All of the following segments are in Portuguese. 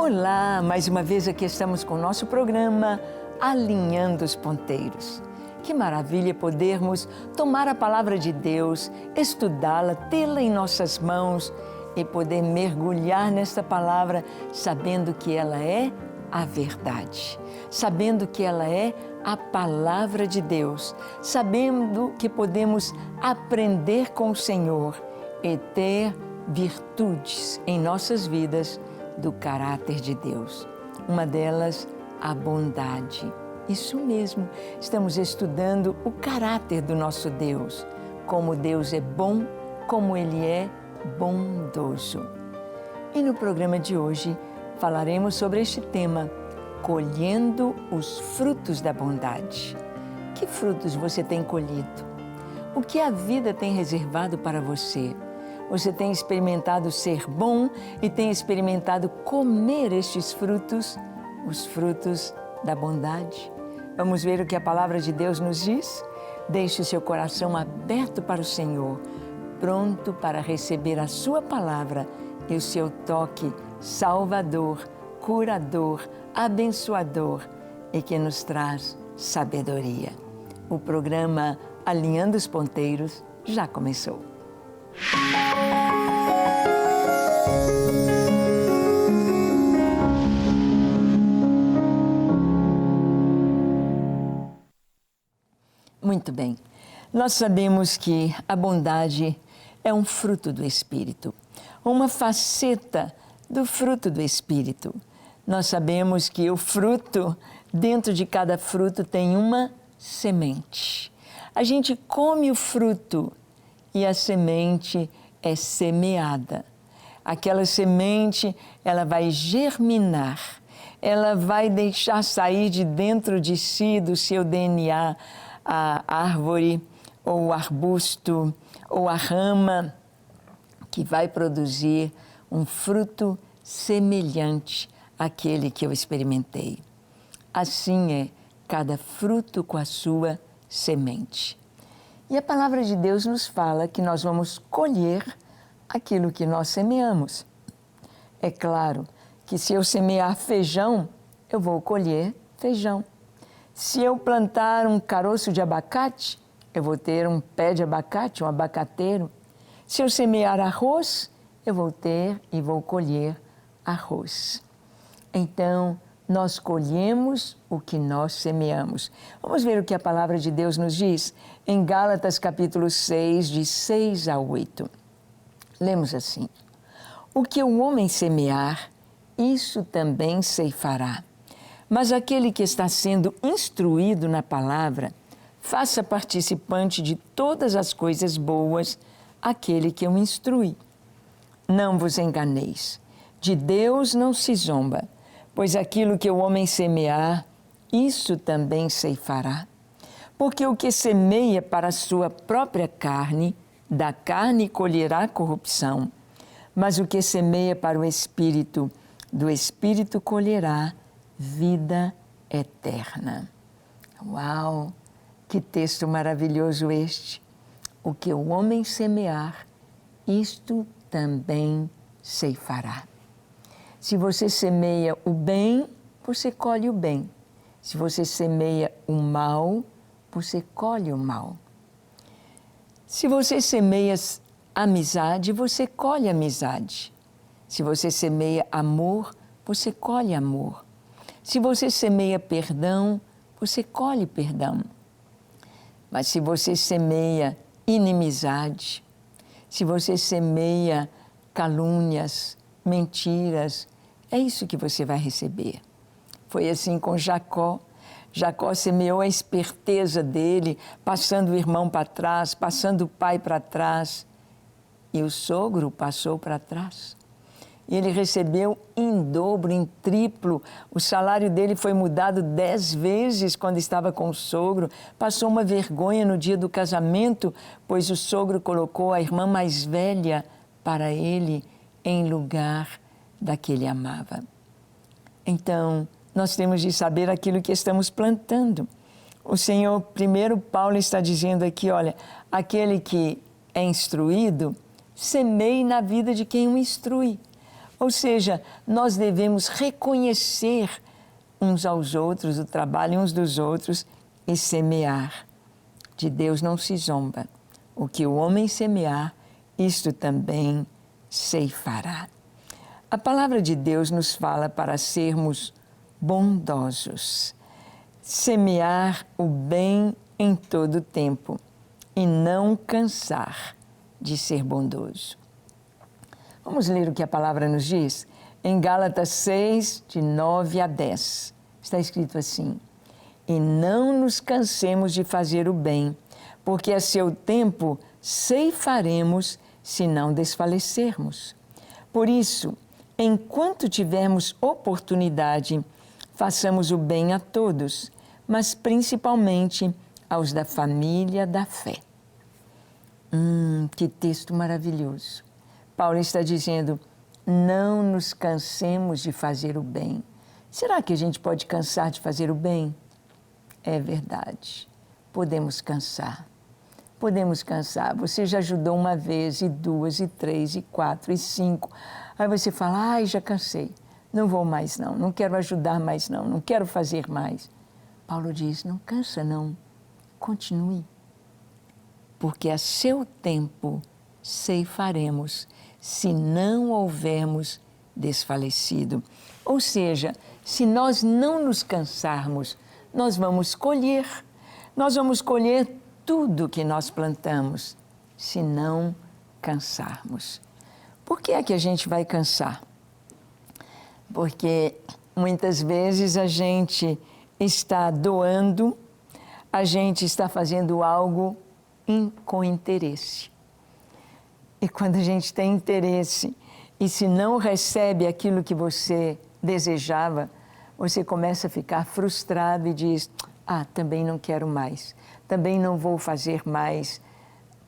Olá, mais uma vez aqui estamos com o nosso programa Alinhando os Ponteiros. Que maravilha podermos tomar a palavra de Deus, estudá-la, tê-la em nossas mãos e poder mergulhar nesta palavra sabendo que ela é a verdade, sabendo que ela é a palavra de Deus, sabendo que podemos aprender com o Senhor e ter virtudes em nossas vidas do caráter de Deus. Uma delas, a bondade. Isso mesmo, estamos estudando o caráter do nosso Deus, como Deus é bom, como Ele é bondoso. E no programa de hoje falaremos sobre este tema, colhendo os frutos da bondade. Que frutos você tem colhido? O que a vida tem reservado para você? Você tem experimentado ser bom e tem experimentado comer estes frutos, os frutos da bondade? Vamos ver o que a palavra de Deus nos diz? Deixe o seu coração aberto para o Senhor, pronto para receber a sua palavra e o seu toque salvador, curador, abençoador e que nos traz sabedoria. O programa Alinhando os Ponteiros já começou. Muito bem, nós sabemos que a bondade é um fruto do Espírito, uma faceta do fruto do Espírito. Nós sabemos que o fruto, dentro de cada fruto tem uma semente. A gente come o fruto e a semente é semeada. Aquela semente, ela vai germinar, ela vai deixar sair de dentro de si, do seu DNA, a árvore, ou o arbusto, ou a rama, que vai produzir um fruto semelhante àquele que eu experimentei. Assim é cada fruto com a sua semente. E a palavra de Deus nos fala que nós vamos colher aquilo que nós semeamos. É claro que se eu semear feijão, eu vou colher feijão. Se eu plantar um caroço de abacate, eu vou ter um pé de abacate, um abacateiro. Se eu semear arroz, eu vou ter e vou colher arroz. Então, nós colhemos o que nós semeamos. Vamos ver o que a palavra de Deus nos diz em Gálatas capítulo 6, de 6 a 8. Lemos assim: o que o homem semear, isso também ceifará. Mas aquele que está sendo instruído na palavra, faça participante de todas as coisas boas aquele que o instrui. Não vos enganeis, de Deus não se zomba, pois aquilo que o homem semear, isso também ceifará. Porque o que semeia para a sua própria carne, da carne colherá corrupção, mas o que semeia para o Espírito, do Espírito colherá vida eterna. Uau! Que texto maravilhoso este! O que o homem semear, isto também ceifará. Se você semeia o bem, você colhe o bem. Se você semeia o mal, você colhe o mal. Se você semeia amizade, você colhe amizade. Se você semeia amor, você colhe amor. Se você semeia perdão, você colhe perdão. Mas se você semeia inimizade, se você semeia calúnias, mentiras, é isso que você vai receber. Foi assim com Jacó. Jacó semeou a esperteza dele, passando o irmão para trás, passando o pai para trás. E o sogro passou para trás. E ele recebeu em dobro, em triplo. O salário dele foi mudado 10 vezes quando estava com o sogro. Passou uma vergonha no dia do casamento, pois o sogro colocou a irmã mais velha para ele em lugar da que ele amava. Então, nós temos de saber aquilo que estamos plantando. O Senhor, primeiro Paulo está dizendo aqui, olha, aquele que é instruído, semeie na vida de quem o instrui. Ou seja, nós devemos reconhecer uns aos outros, o trabalho uns dos outros e semear. De Deus não se zomba. O que o homem semear, isto também ceifará. A palavra de Deus nos fala para sermos bondosos, semear o bem em todo o tempo e não cansar de ser bondoso. Vamos ler o que a palavra nos diz? Em Gálatas 6, de 9 a 10, está escrito assim: e não nos cansemos de fazer o bem, porque a seu tempo ceifaremos se não desfalecermos. Por isso, enquanto tivermos oportunidade, façamos o bem a todos, mas principalmente aos da família da fé. Que texto maravilhoso. Paulo está dizendo, não nos cansemos de fazer o bem. Será que a gente pode cansar de fazer o bem? É verdade, podemos cansar. Podemos cansar. Você já ajudou uma vez, e duas, e três, e quatro, e cinco. Aí você fala, ai, já cansei, não vou mais não, não quero ajudar mais não quero fazer mais. Paulo diz, não cansa não, continue. Porque a seu tempo ceifaremos, se não houvermos desfalecido. Ou seja, se nós não nos cansarmos, nós vamos colher tudo que nós plantamos, se não cansarmos. Por que é que a gente vai cansar? Porque muitas vezes a gente está doando, a gente está fazendo algo com interesse. E quando a gente tem interesse e se não recebe aquilo que você desejava, você começa a ficar frustrado e diz, também não quero mais, também não vou fazer mais.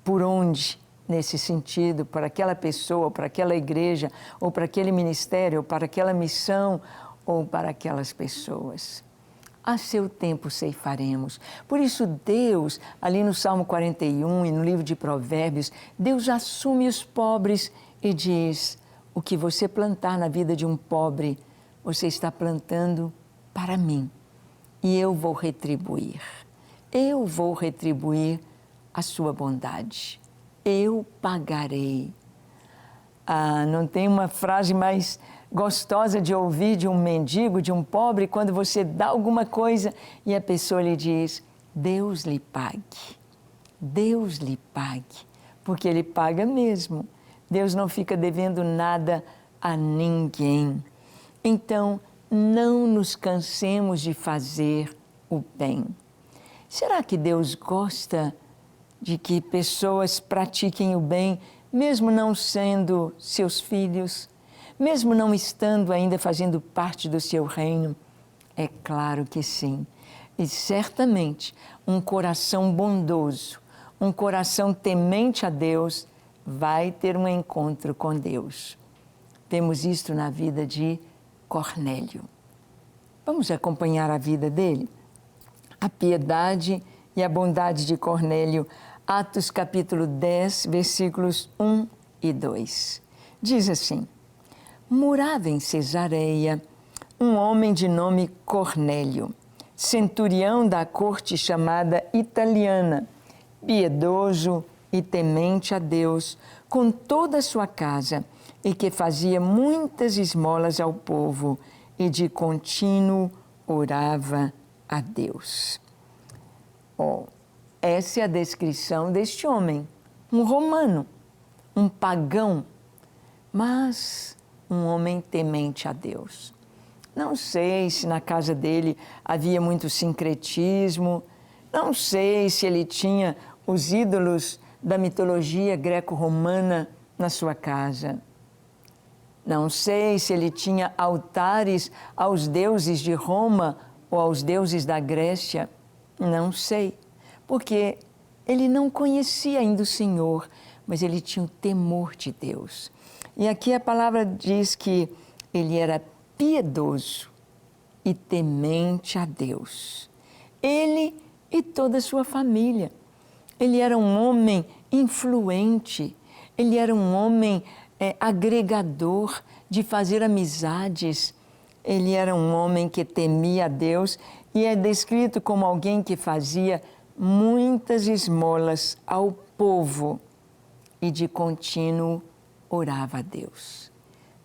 Por onde? Nesse sentido, para aquela pessoa, ou para aquela igreja, ou para aquele ministério, ou para aquela missão, ou para aquelas pessoas. A seu tempo ceifaremos. Por isso Deus, ali no Salmo 41 e no livro de Provérbios, Deus assume os pobres e diz, o que você plantar na vida de um pobre, você está plantando para mim. E eu vou retribuir. Eu vou retribuir a sua bondade. Eu pagarei. Não tem uma frase mais gostosa de ouvir de um mendigo, de um pobre, quando você dá alguma coisa e a pessoa lhe diz, Deus lhe pague. Deus lhe pague. Porque Ele paga mesmo. Deus não fica devendo nada a ninguém. Então, não nos cansemos de fazer o bem. Será que Deus gosta de que pessoas pratiquem o bem, mesmo não sendo seus filhos, mesmo não estando ainda fazendo parte do seu reino? É claro que sim. E certamente um coração bondoso, um coração temente a Deus, vai ter um encontro com Deus. Temos isto na vida de Cornélio. Vamos acompanhar a vida dele? A piedade e a bondade de Cornélio, Atos capítulo 10, versículos 1 e 2. Diz assim, morava em Cesareia um homem de nome Cornélio, centurião da corte chamada Italiana, piedoso e temente a Deus, com toda a sua casa, e que fazia muitas esmolas ao povo, e de contínuo orava a Deus. Essa é a descrição deste homem, um romano, um pagão, mas um homem temente a Deus. Não sei se na casa dele havia muito sincretismo, não sei se ele tinha os ídolos da mitologia greco-romana na sua casa. Não sei se ele tinha altares aos deuses de Roma ou aos deuses da Grécia. Não sei, porque ele não conhecia ainda o Senhor, mas ele tinha o temor de Deus. E aqui a palavra diz que ele era piedoso e temente a Deus. Ele e toda a sua família. Ele era um homem influente, ele era um homem agregador de fazer amizades. Ele era um homem que temia a Deus e é descrito como alguém que fazia muitas esmolas ao povo e de contínuo orava a Deus.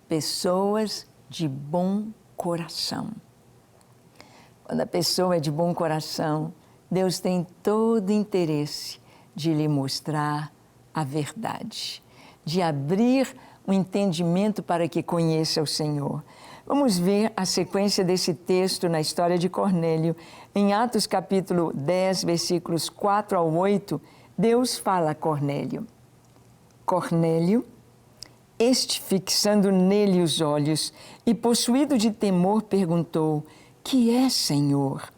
Pessoas de bom coração. Quando a pessoa é de bom coração, Deus tem todo interesse de lhe mostrar a verdade, de abrir o entendimento para que conheça o Senhor. Vamos ver a sequência desse texto na história de Cornélio. Em Atos capítulo 10, versículos 4 ao 8, Deus fala a Cornélio. Cornélio, este, fixando nele os olhos e possuído de temor, perguntou: que é, Senhor?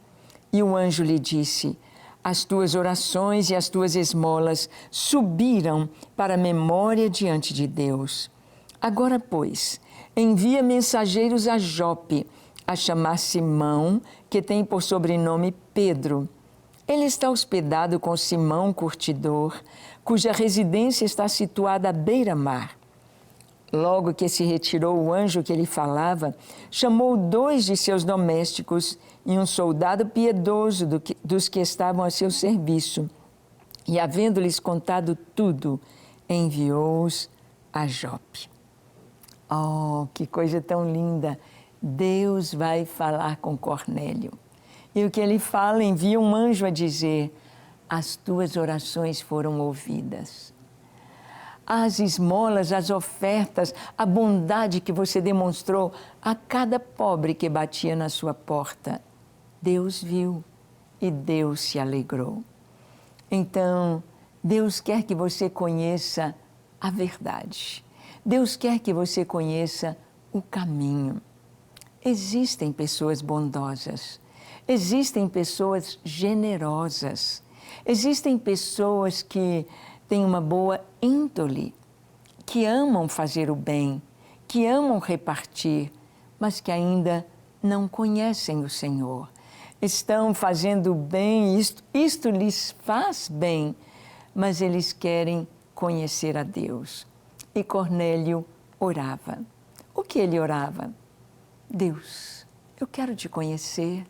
E o anjo lhe disse: as tuas orações e as tuas esmolas subiram para a memória diante de Deus. Agora, pois, envia mensageiros a Jope, a chamar Simão, que tem por sobrenome Pedro. Ele está hospedado com Simão Curtidor, cuja residência está situada à beira-mar. Logo que se retirou o anjo que lhe falava, chamou 2 de seus domésticos e um soldado piedoso dos que estavam a seu serviço. E, havendo-lhes contado tudo, enviou-os a Jope. Oh, que coisa tão linda! Deus vai falar com Cornélio. E o que ele fala, envia um anjo a dizer: as tuas orações foram ouvidas. As esmolas, as ofertas, a bondade que você demonstrou a cada pobre que batia na sua porta, Deus viu e Deus se alegrou. Então, Deus quer que você conheça a verdade. Deus quer que você conheça o caminho. Existem pessoas bondosas, existem pessoas generosas, existem pessoas que têm uma boa índole, que amam fazer o bem, que amam repartir, mas que ainda não conhecem o Senhor. Estão fazendo bem, isto lhes faz bem, mas eles querem conhecer a Deus. E Cornélio orava. O que ele orava? Deus, eu quero te conhecer.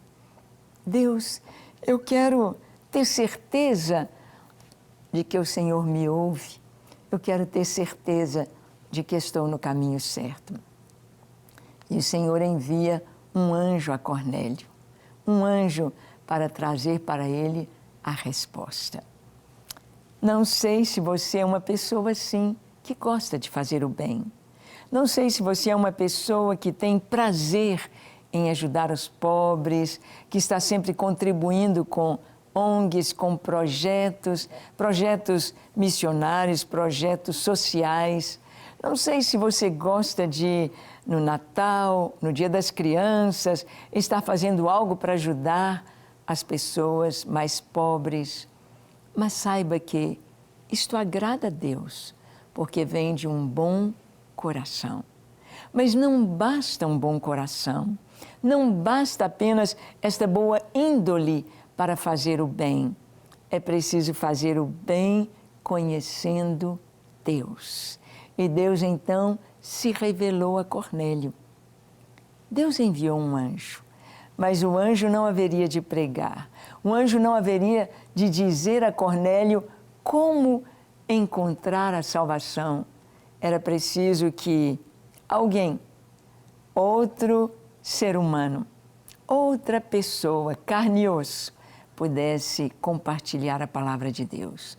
Deus, eu quero ter certeza de que o Senhor me ouve. Eu quero ter certeza de que estou no caminho certo. E o Senhor envia um anjo a Cornélio, um anjo para trazer para ele a resposta. Não sei se você é uma pessoa assim, que gosta de fazer o bem. Não sei se você é uma pessoa que tem prazer em ajudar os pobres, que está sempre contribuindo com ONGs, com projetos missionários, projetos sociais. Não sei se você gosta de, no Natal, no Dia das Crianças, estar fazendo algo para ajudar as pessoas mais pobres. Mas saiba que isto agrada a Deus, porque vem de um bom coração. Mas não basta um bom coração, não basta apenas esta boa índole para fazer o bem. É preciso fazer o bem conhecendo Deus. E Deus então se revelou a Cornélio. Deus enviou um anjo, mas o anjo não haveria de pregar. O anjo não haveria de dizer a Cornélio como encontrar a salvação. Era preciso que alguém, outro ser humano, outra pessoa, carne e osso, pudesse compartilhar a palavra de Deus.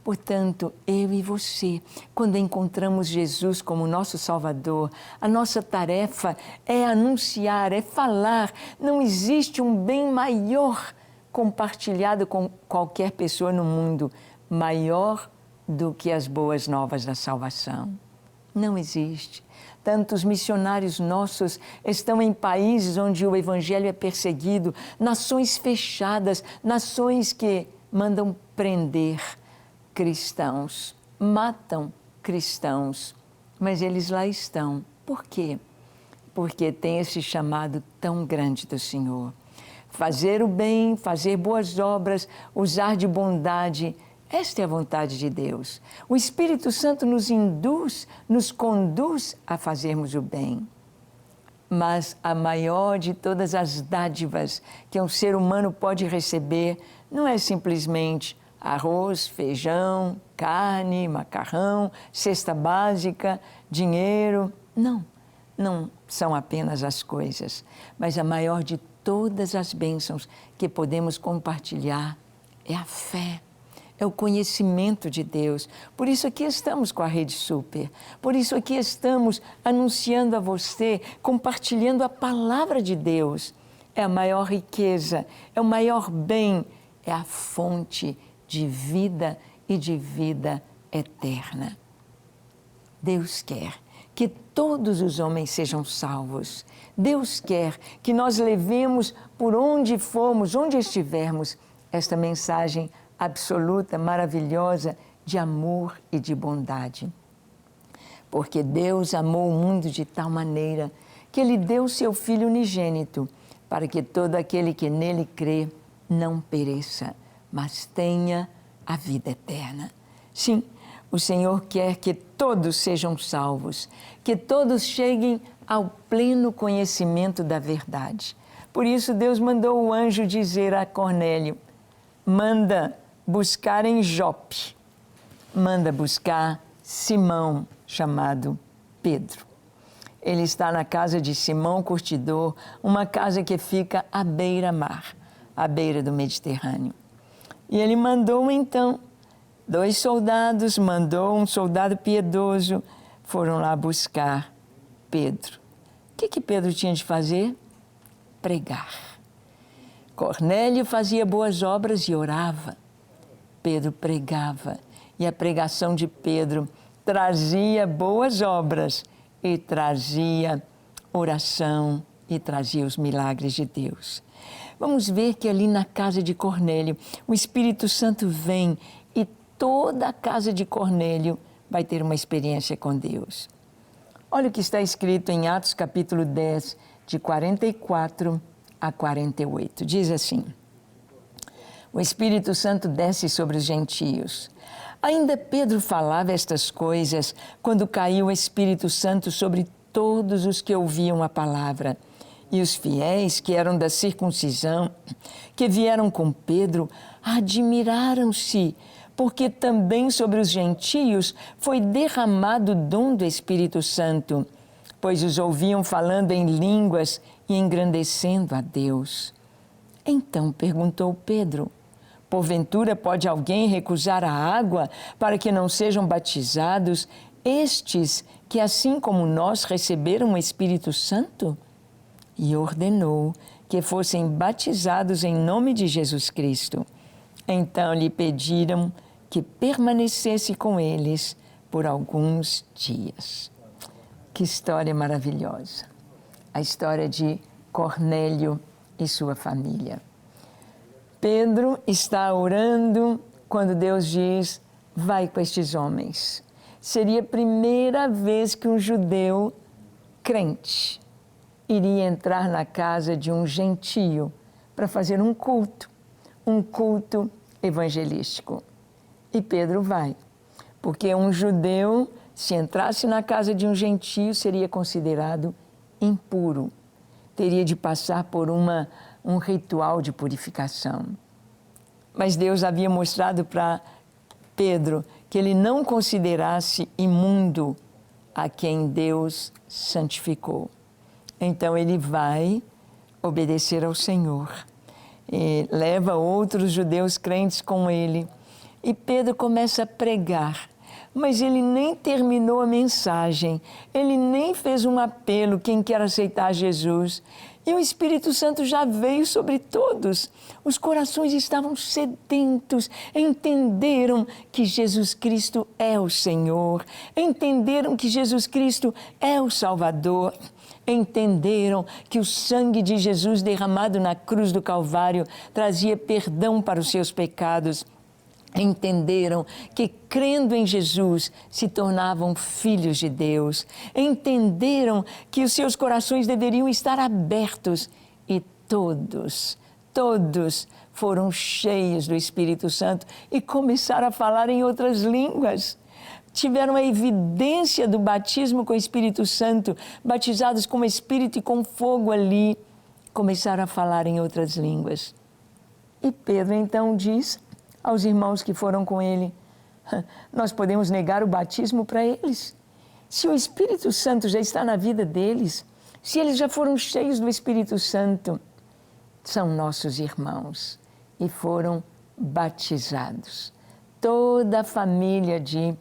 Portanto, eu e você, quando encontramos Jesus como nosso Salvador, a nossa tarefa é anunciar, é falar. Não existe um bem maior compartilhado com qualquer pessoa no mundo, maior do que as boas novas da salvação. Não existe. Tantos missionários nossos estão em países onde o evangelho é perseguido, nações fechadas, nações que mandam prender cristãos, matam cristãos, mas eles lá estão. Por quê? Porque tem esse chamado tão grande do Senhor. Fazer o bem, fazer boas obras, usar de bondade Esta é a vontade de Deus. O Espírito Santo nos induz, nos conduz a fazermos o bem. Mas a maior de todas as dádivas que um ser humano pode receber não é simplesmente arroz, feijão, carne, macarrão, cesta básica, dinheiro. Não, não são apenas as coisas, mas a maior de todas as bênçãos que podemos compartilhar é a fé. É o conhecimento de Deus. Por isso aqui estamos com a Rede Super. Por isso aqui estamos anunciando a você, compartilhando a palavra de Deus. É a maior riqueza, é o maior bem, é a fonte de vida e de vida eterna. Deus quer que todos os homens sejam salvos. Deus quer que nós levemos por onde formos, onde estivermos, esta mensagem absoluta, maravilhosa, de amor e de bondade. Porque Deus amou o mundo de tal maneira que Ele deu seu Filho unigênito, para que todo aquele que nele crê não pereça, mas tenha a vida eterna. Sim, o Senhor quer que todos sejam salvos, que todos cheguem ao pleno conhecimento da verdade. Por isso Deus mandou o anjo dizer a Cornélio: manda buscar em Jope, manda buscar Simão, chamado Pedro. Ele está na casa de Simão Curtidor, uma casa que fica à beira-mar, à beira do Mediterrâneo. E ele mandou então 2 soldados, mandou um soldado piedoso, foram lá buscar Pedro. O que Pedro tinha de fazer? Pregar. Cornélio fazia boas obras e orava. Pedro pregava, e a pregação de Pedro trazia boas obras e trazia oração e trazia os milagres de Deus. Vamos ver que ali na casa de Cornélio, o Espírito Santo vem e toda a casa de Cornélio vai ter uma experiência com Deus. Olha o que está escrito em Atos capítulo 10, de 44 a 48. Diz assim: o Espírito Santo desce sobre os gentios. Ainda Pedro falava estas coisas quando caiu o Espírito Santo sobre todos os que ouviam a palavra. E os fiéis que eram da circuncisão, que vieram com Pedro, admiraram-se, porque também sobre os gentios foi derramado o dom do Espírito Santo, pois os ouviam falando em línguas e engrandecendo a Deus. Então perguntou Pedro: porventura pode alguém recusar a água para que não sejam batizados estes que, assim como nós, receberam o Espírito Santo? E ordenou que fossem batizados em nome de Jesus Cristo. Então lhe pediram que permanecesse com eles por alguns dias. Que história maravilhosa! A história de Cornélio e sua família. Pedro está orando quando Deus diz: vai com estes homens. Seria a primeira vez que um judeu crente iria entrar na casa de um gentio para fazer um culto evangelístico. E Pedro vai, porque um judeu, se entrasse na casa de um gentio, seria considerado impuro. Teria de passar por um ritual de purificação. Mas Deus havia mostrado para Pedro que ele não considerasse imundo a quem Deus santificou. Então ele vai obedecer ao Senhor. E leva outros judeus crentes com ele. E Pedro começa a pregar. Mas ele nem terminou a mensagem, ele nem fez um apelo, quem quer aceitar Jesus. E o Espírito Santo já veio sobre todos. Os corações estavam sedentos, entenderam que Jesus Cristo é o Senhor, entenderam que Jesus Cristo é o Salvador, entenderam que o sangue de Jesus derramado na cruz do Calvário trazia perdão para os seus pecados. Entenderam que, crendo em Jesus, se tornavam filhos de Deus. Entenderam que os seus corações deveriam estar abertos e todos foram cheios do Espírito Santo e começaram a falar em outras línguas. Tiveram a evidência do batismo com o Espírito Santo, batizados com o Espírito e com fogo ali, começaram a falar em outras línguas. E Pedro então diz aos irmãos que foram com ele: nós podemos negar o batismo para eles? Se o Espírito Santo já está na vida deles, se eles já foram cheios do Espírito Santo, são nossos irmãos e foram batizados. Toda a família de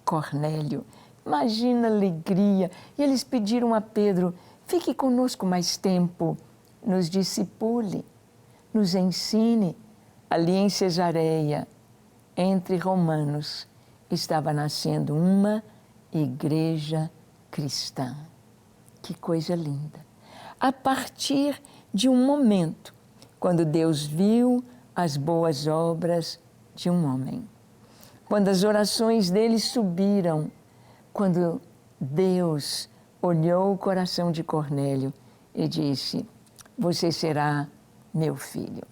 Cornélio. Imagina a alegria. E eles pediram a Pedro: fique conosco mais tempo, nos discipule, nos ensine. Ali em Cesareia, entre romanos, estava nascendo uma igreja cristã. Que coisa linda! A partir de um momento, quando Deus viu as boas obras de um homem, quando as orações dele subiram, quando Deus olhou o coração de Cornélio e disse: você será meu filho,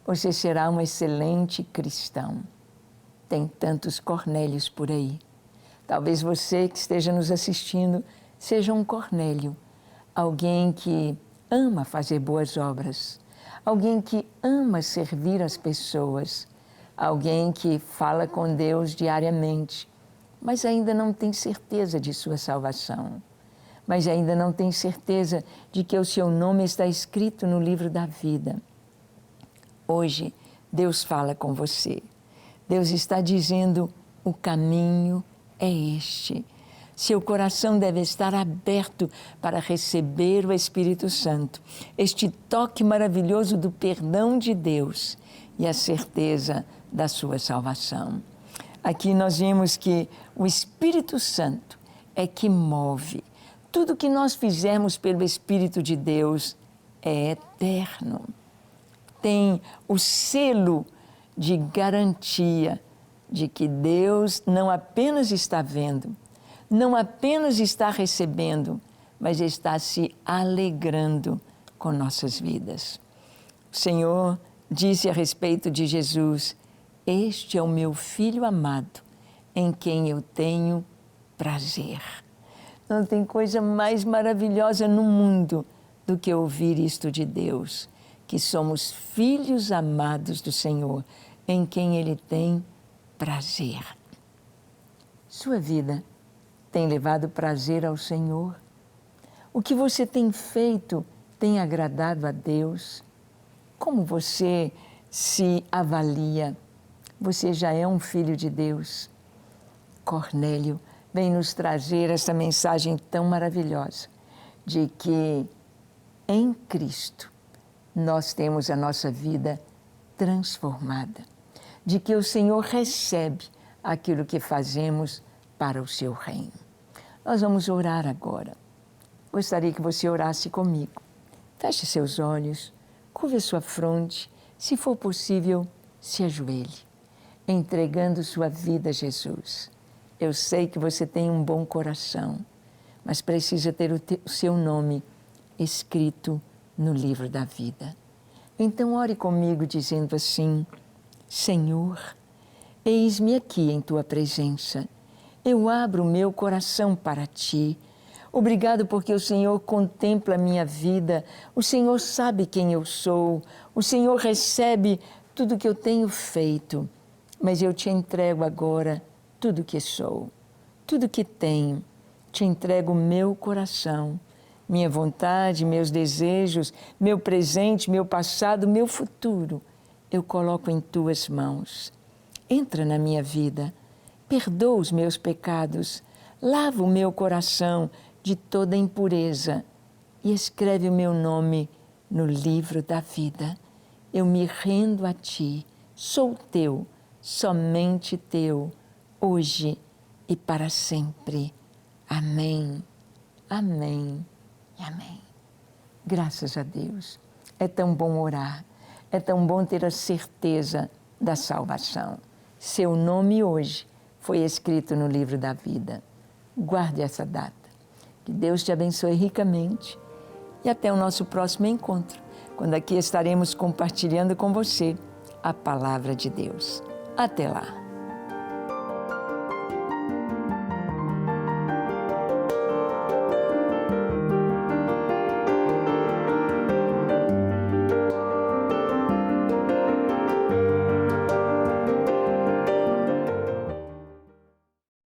você será um excelente cristão. Tem tantos Cornélios por aí. Talvez você que esteja nos assistindo seja um Cornélio, alguém que ama fazer boas obras, alguém que ama servir as pessoas, alguém que fala com Deus diariamente, mas ainda não tem certeza de sua salvação, mas ainda não tem certeza de que o seu nome está escrito no livro da vida. Hoje, Deus fala com você. Deus está dizendo: o caminho é este. Seu coração deve estar aberto para receber o Espírito Santo, este toque maravilhoso do perdão de Deus e a certeza da sua salvação. Aqui nós vemos que o Espírito Santo é que move. Tudo que nós fizermos pelo Espírito de Deus é eterno. Tem o selo de garantia de que Deus não apenas está vendo, não apenas está recebendo, mas está se alegrando com nossas vidas. O Senhor disse a respeito de Jesus: este é o meu Filho amado, em quem eu tenho prazer. Não tem coisa mais maravilhosa no mundo do que ouvir isto de Deus, que somos filhos amados do Senhor, em quem Ele tem prazer. Sua vida tem levado prazer ao Senhor? O que você tem feito tem agradado a Deus? Como você se avalia? Você já é um filho de Deus? Cornélio vem nos trazer essa mensagem tão maravilhosa de que em Cristo nós temos a nossa vida transformada, de que o Senhor recebe aquilo que fazemos para o seu reino. Nós vamos orar agora. Gostaria que você orasse comigo. Feche seus olhos, curve sua fronte, se for possível, se ajoelhe, entregando sua vida a Jesus. Eu sei que você tem um bom coração, mas precisa ter o seu nome escrito no livro da vida. Então ore comigo dizendo assim: Senhor, eis-me aqui em Tua presença. Eu abro o meu coração para Ti. Obrigado porque o Senhor contempla a minha vida. O Senhor sabe quem eu sou. O Senhor recebe tudo que eu tenho feito. Mas eu Te entrego agora tudo que sou, tudo que tenho. Te entrego o meu coração, minha vontade, meus desejos, meu presente, meu passado, meu futuro. Eu coloco em Tuas mãos. Entra na minha vida, perdoa os meus pecados, lava o meu coração de toda impureza e escreve o meu nome no livro da vida. Eu me rendo a Ti, sou Teu, somente Teu, hoje e para sempre. Amém, amém e amém. Graças a Deus. É tão bom orar, é tão bom ter a certeza da salvação. Seu nome hoje foi escrito no livro da vida. Guarde essa data. Que Deus te abençoe ricamente e até o nosso próximo encontro, quando aqui estaremos compartilhando com você a palavra de Deus. Até lá!